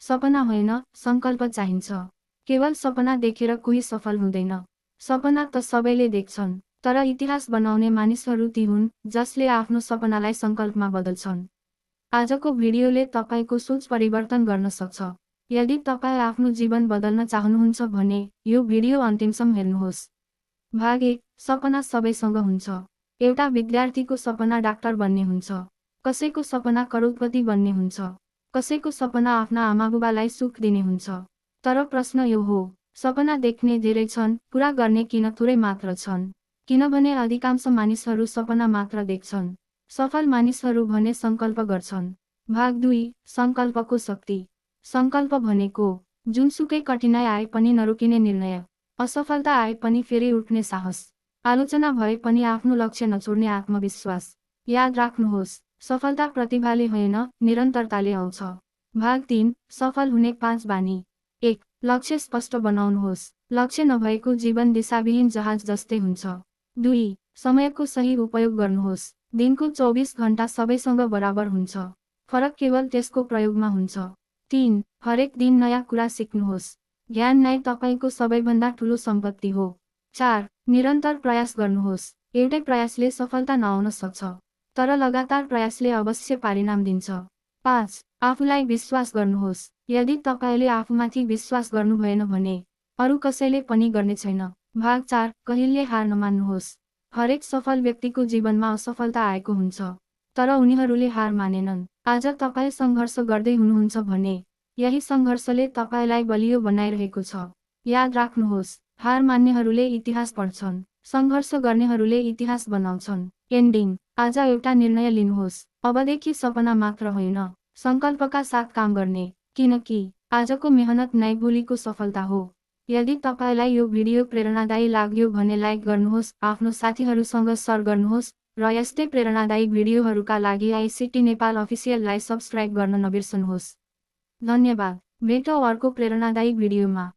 सपना होइन, संकल्प चाहिन्छ। केवल सपना देखेर कोही सफल हुँदैन। सपना त सबैले देख्छन्, तर इतिहास बनाउने मानिसहरू ती हुन् जसले आफ्नो सपनालाई संकल्पमा बदल्छन्। आजको भिडियोले तपाईको सोच परिवर्तन गर्न सक्छ। यदि तपाईँ आफ्नो जीवन बदल्न चाहनुहुन्छ भने यो भिडियो अन्तिमसम्म हेर्नुहोस्। भाग 1, सपना सबैसँग हुन्छ। एउटा विद्यार्थीको सपना डाक्टर बन्ने हुन्छ। कसैको सपना करोडपति बन्ने हुन्छ। कसैको सपना आफ्ना आमाबुबालाई सुख दिने हुन्छ। तर प्रश्न यो हो, सपना देख्ने धेरै छन्, पूरा गर्ने किन थोरै मात्र छन्? किनभने अधिकांश मानिसहरू सपना मात्र देख्छन्। सफल मानिसहरू भने संकल्प गर्छन्। भाग 2, संकल्पको शक्ति। संकल्प भनेको जुनसुकै कठिनाइ आए पनि नरोकिने निर्णय, असफलता आए पनि फेरि उठ्ने साहस, आलोचना भए पनि आफ्नो लक्ष्य नछोड्ने आत्मविश्वास। याद राख्नुहोस्, सफलता प्रतिभाले होइन, निरन्तरताले आउँछ। भाग 3, सफल हुने 5 बानी। 1, लक्ष्य स्पष्ट बनाउनुहोस्। लक्ष्य नभएको जीवन दिशाविहीन जहाज जस्तै हुन्छ। 2, समयको सही उपयोग गर्नुहोस्। दिनको 24 घण्टा सबैसँग बराबर हुन्छ। फरक केवल त्यसको प्रयोगमा हुन्छ। 3, हरेक दिन नयाँ कुरा सिक्नुहोस्। ज्ञान नै तपाईको सबैभन्दा ठुलो सम्पत्ति हो। 4, निरन्तर प्रयास गर्नुहोस्। एउटै प्रयासले सफलता नआउन सक्छ, तर लगातार प्रयासले अवश्य परिणाम दिन्छ। 5, आफूलाई विश्वास गर्नुहोस्। यदि तपाईले आफूमाथि विश्वास गर्नुभएन भने अरू कसैले पनि गर्ने छैन। भाग 4, कहिल्यै हार नमान्नुहोस्। हरेक सफल व्यक्तिको जीवनमा असफलता आएको हुन्छ, तर उनीहरूले हार मानेनन्। आज तपाईँ सङ्घर्ष गर्दै हुनुहुन्छ भने यही सङ्घर्षले तपाईलाई बलियो बनाइरहेको छ। याद राख्नुहोस्, हार मान्नेहरूले इतिहास पढ्छन्, सङ्घर्ष गर्नेहरूले इतिहास बनाउँछन्। एन्डिङ, आज एउटा निर्णय लिनुहोस्। अबदेखि सपना मात्र होइन, सङ्कल्पका साथ काम गर्ने, किनकि आजको मेहनत नै भोलिको सफलता हो। यदि तपाईलाई यो भिडियो प्रेरणादायी लाग्यो भने लाइक गर्नुहोस्, आफ्नो साथीहरूसँग शेयर गर्नुहोस् र यस्तै प्रेरणादायी भिडियोहरूका लागि आइसिटी नेपाल अफिसियललाई सब्स्क्राइब गर्न नबिर्सनुहोस्। धन्यवाद। भेटौँ अर्को प्रेरणादायी भिडियोमा।